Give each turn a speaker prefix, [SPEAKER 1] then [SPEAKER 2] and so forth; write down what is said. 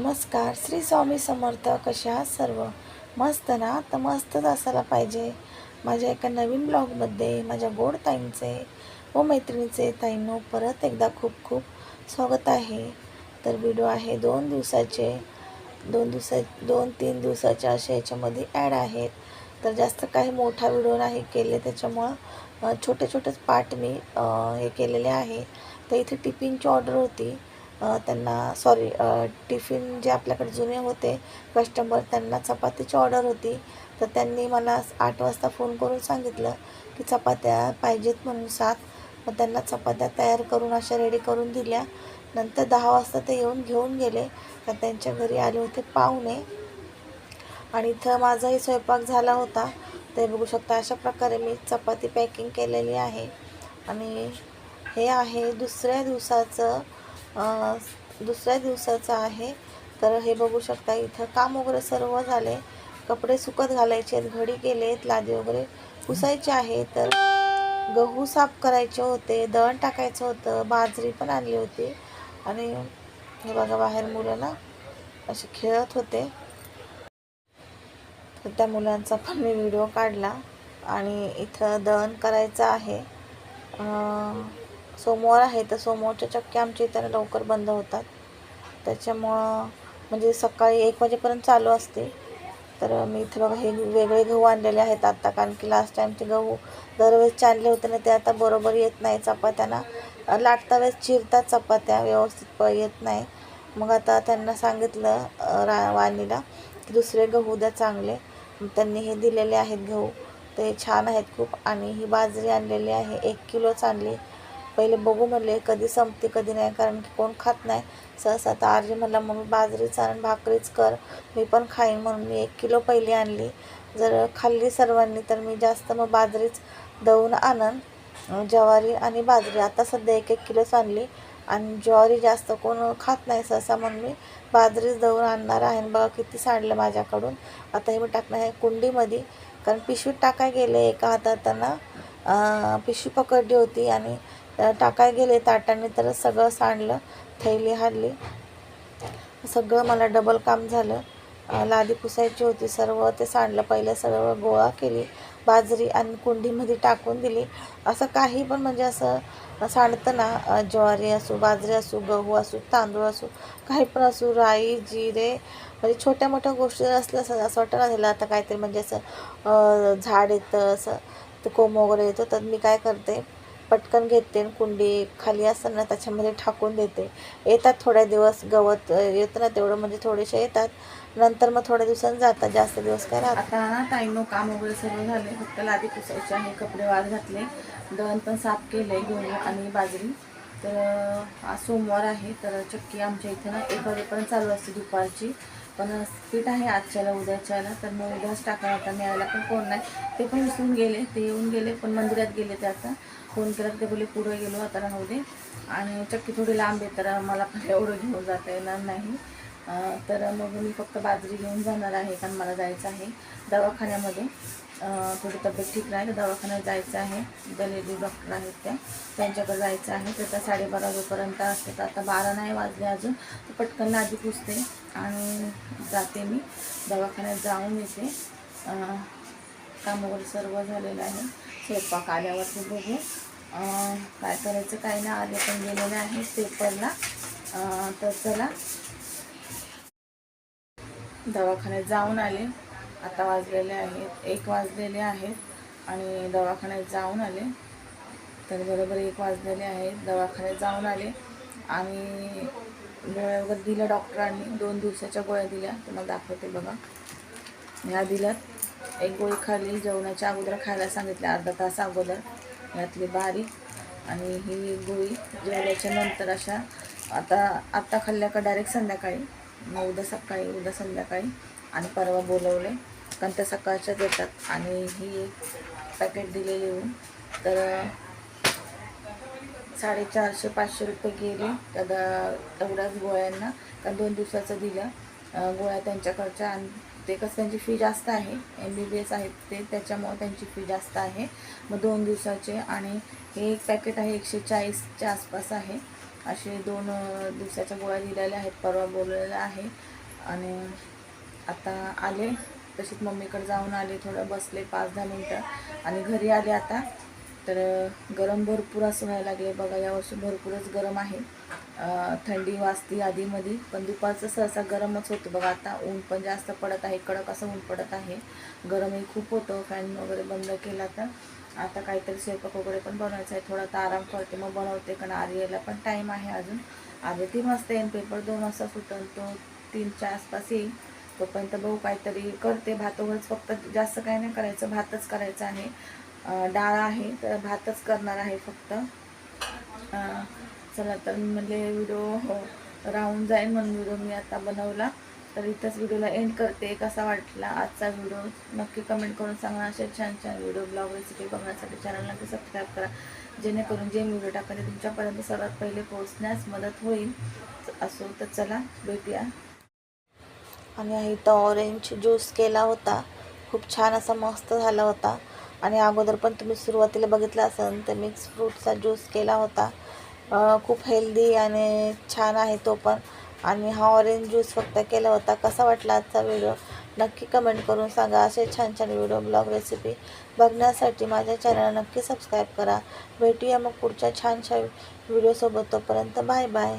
[SPEAKER 1] नमस्कार. श्री स्वामी समर्थ. कशा आहात सर्व? मस्त ना? तर मस्तच असायला पाहिजे. माझ्या एका नवीन ब्लॉगमध्ये माझ्या गोड ताईंचे व मैत्रिणीचे ताईंनो परत एकदा खूप खूप स्वागत आहे. तर व्हिडिओ आहे 2 दिवसाचे, 2-3 दिवसाच्या असे याच्यामध्ये ॲड आहेत. तर जास्त काही मोठा व्हिडिओ नाही केले, त्याच्यामुळं छोटे छोटेच पार्ट मी हे केलेले आहे. तर इथे टिफिनची ऑर्डर होती. टिफिन जे आपल्याकडे जुने होते कस्टमर, त्यांना चपातीची ऑर्डर होती. तर त्यांनी मला 8 वाजता फोन करून सांगितलं की चपात्या पाहिजेत म्हणून 7. मग त्यांना चपात्या तयार करून अशा रेडी करून दिल्या. नंतर 10 वाजता ते येऊन घेऊन गेले. तर त्यांच्या घरी आले होते पाहुणे आणि इथं माझाही स्वयंपाक झाला होता. ते बघू शकता, अशा प्रकारे मी चपाती पॅकिंग केलेली आहे. आणि हे आहे दुसऱ्या दिवसाचं आहे. तर हे बघू शकता, इथं काम वगैरे सर्व झाले. कपडे सुकत घालायचे आहेत, घडी केलेत, लादी वगैरे पुसायचे आहे. तर गहू साफ करायचे होते, दळण टाकायचं होतं, बाजरी पण आणली होती. आणि हे बघा, बाहेर मुलं ना असे खेळत होते. तर त्या मुलांचा पण मी व्हिडिओ काढला. आणि इथं दळण करायचं आहे. सोमवार आहे, तर सोमवारच्या चक्की आमच्या इथं लवकर बंद होतात, त्याच्यामुळं म्हणजे सकाळी 1 वाजेपर्यंत चालू असते. तर मी इथं बघा हे वेगळे गहू आणलेले आहेत आत्ता, कारण की लास्ट टाईमचे गहू दरवेळेस आणले होते ना, ते आता बरोबर येत नाही चपात्यांना. लाटता वेळेस चिरतात चपात्या, व्यवस्थित येत नाही. मग आता त्यांना सांगितलं वाणीला की दुसरे गहू द्या चांगले. त्यांनी हे दिलेले आहेत गहू, ते छान आहेत खूप. आणि ही बाजरी आणलेली आहे, 1 किलोच आणली. पहिले बघू म्हणले कधी संपते कधी नाही, कारण की कोण खात नाही सहसा. तर आरजी म्हणला मग बाजरीच आण, भाकरीच कर, मी पण खाईन, म्हणून मी 1 किलो पहिली आणली. जर खाल्ली सर्वांनी तर मी जास्त मग बाजरीच दळून आणन. ज्वारी आणि बाजरी आता सध्या 1-1 किलोच आणली. आणि ज्वारी जास्त कोण खात नाही सहसा, म्हणून मी बाजरीच दळून आणणार आहे. बघा किती सांडलं माझ्याकडून. आता हे मी टाकणार आहे कुंडीमध्ये, कारण पिशवीत टाकाय गेले, एका हातानं पिशवी पकडली होती आणि टाकाय गेले ताटाने, तर सगळं सांडलं. थैली हाडली, सगळं मला डबल काम झालं. लादी पुसायची होती, सर्व ते सांडलं. पहिलं सगळं गोळा केली बाजरी आणि कुंडीमध्ये टाकून दिली. असं काही पण म्हणजे असं सांडतं ना, ज्वारी असो, बाजरी असो, गहू असो, तांदूळ असो, काही पण असो, राई, जिरे, म्हणजे छोट्या मोठ्या गोष्टी असल्या असं वाटतं ना झालं आता काहीतरी, म्हणजे असं झाड येतं, असं ते कोंब वगैरे येतो. तर मी काय करते, पटकन घेते, कुंडी खाली असताना त्याच्यामध्ये टाकून देते. येतात थोड्या दिवस, गवत येतं ना तेवढं, म्हणजे थोडेसे येतात, नंतर मग थोड्या दिवसांनी जातात, जास्त दिवस काय राहत. आता ना टाईमो काम वगैरे सर्व झाले, फक्त लादी पुसायची आहे, कपडे वाळत घातले, दळण पण साफ केले, गहू आणि बाजरी. तर आज सोमवार आहे, तर चक्की आमच्या इथे ना 1 वाजेपर्यंत चालू असते दुपारची. पण पीठ आहे आजच्याला उद्याच्याला, तर मग उद्याच टाका. आता मिळायला पण कोण नाही, ते पण विसरून गेले, ते येऊन गेले, पण मंदिरात गेले. ते आता फोन केला, ते बोलले पुढे गेलो, आता राहू दे. आणि चक्की थोडी लांब आहे, तर मला पण एवढं घेऊन जाता येणार नाही. तर मग मी फक्त बाजरी घेऊन जाणार आहे, कारण मला जायचं आहे दवाखान्यामध्ये. थोडी तब्येत ठीक नाही, तर दवाखान्यात जायचं आहे. लेडी डॉक्टर आहेत त्यांच्याकडे जायचं आहे. तर त्या 12:30 वाजेपर्यंत असते, तर आता 12 नाही वाजले अजून. तर पटकन लादी पुसते आणि जाते मी दवाखान्यात, जाऊन येते. काम वगैरे सर्व झालेलं आहे. स्वयंपाक आल्यावरती बघू काय करायचं काय नाही. आले पण गेलेले आहे पेपरला. तर चला, दवाखान्यात जाऊन आले. आता वाजलेले आहेत 1 वाजलेले आहेत आणि दवाखान्यात जाऊन आले. तर बरोबर 1 वाजलेले आहेत, दवाखान्यात जाऊन आले. आणि गोळ्या वगैरे दिल्या डॉक्टरांनी, 2 दिवसाच्या गोळ्या दिल्या. तुम्हाला दाखवते बघा, ह्या दिल्यात. 1 गोळी खाल्ली, जेवणाच्या अगोदर खायला सांगितले, अर्धा तास अगोदर, यातली बारीक. आणि ही गोळी जेवल्याच्या नंतर अशा आत्ता खाल्ल्या का डायरेक्ट संध्याकाळी, मग उद्या संध्याकाळी. आणि परवा बोलवले, कारण त्या सकाळच्याच येतात. आणि ही एक पॅकेट दिलेली येऊन, तर 450-500 रुपये गेले तेवढ्याच गोळ्यांना, कारण 2 दिवसाचं दिलं गोळ्या त्यांच्याकडच्या. आणि ते कसं त्यांची फी जास्त आहे, MBBS आहेत ते, त्याच्यामुळे त्यांची फी जास्त आहे. मग 2 दिवसाचे. आणि हे एक पॅकेट आहे 140च्या आसपास आहे. असे 2 दिवसाच्या गोळ्या दिलेल्या आहेत, परवा बोललेल्या आहे. आणि आता आले, तशीच मम्मीकडे जाऊन आले, थोडं बसले 5-10 मिनटं आणि घरी आले आता. तर गरम भरपूर असं व्हायला लागले बघा, यावर्षी भरपूरच गरम आहे. थंडी वाजती आधीमध्ये, पण दुपारचं सहसा गरमच होतं बघा. आता ऊन पण जास्त पडत आहे, कडक असं ऊन पडत आहे, गरमही खूप होतं. फॅन वगैरे बंद केला तर आता काहीतरी स्वयंपाक वगैरे पण बनवायचं आहे. थोडा तर आराम करते, मग बनवते, कारण आर्याला पण टाईम आहे अजून. आर्य 3 वाजता येईल, पेपर 2 वाजता सुटेल, तो 3च्या आसपास येईल. तोपर्यंत बघू काहीतरी करते. भात वगैरेच फक्त, जास्त काही नाही करायचं, भातच करायचं आहे. डाळ आहे तर भातच करणार आहे फक्त. चला तर म्हणजे व्हिडिओ राहून जाईल म्हणून व्हिडिओ मी आता बनवला. तर इथंच व्हिडिओला एंड करते. कसा वाटला आजचा व्हिडिओ नक्की कमेंट करून सांगा. असे छान छान व्हिडिओ, ब्लॉग, रेसिपी बघण्यासाठी चॅनल नक्की सबस्क्राईब करा, जेणेकरून जे व्हिडिओ टाकते तुमच्यापर्यंत सर्वात पहिले पोहोचण्यास मदत होईल. असो तर चला भेटूया. आणि इथं ऑरेंज ज्यूस केला होता, खूप छान असा मस्त झाला होता. आणि अगोदर पण तुम्ही सुरुवातीला बघितलं असेल तर मिक्स फ्रूटचा ज्यूस केला होता. खूप हेल्दी आणि छान आहे तो पण. आणि हा ऑरेंज ज्यूस फक्त केला होता. कसा वाटला आजचा व्हिडिओ नक्की कमेंट करून सांगा. असे छान छान व्हिडिओ, ब्लॉग, रेसिपी बघण्यासाठी माझ्या चॅनलला नक्की सबस्क्राईब करा. भेटूया मग पुढच्या छानशा व्हिडिओसोबत. तोपर्यंत बाय बाय.